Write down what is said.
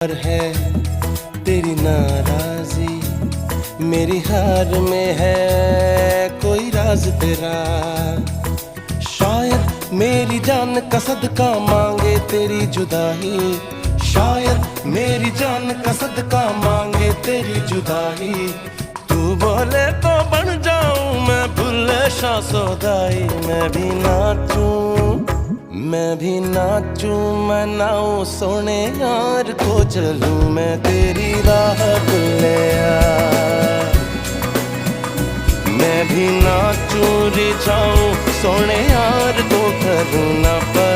पर है तेरी नाराजी, मेरी हार में है कोई राज तेरा। शायद मेरी जान का सदका मांगे तेरी जुदाई, शायद मेरी जान का सदका मांगे तेरी जुदाई। तू बोले तो बन जाऊं मैं भुल्ले शाह सौदाई। मैं भी नाचूं, मैं नाऊं सोने यार को चलूं मैं तेरी राह भुल्लिया। मैं भी नाचूं रिझाऊं सोने यार को करूं ना पर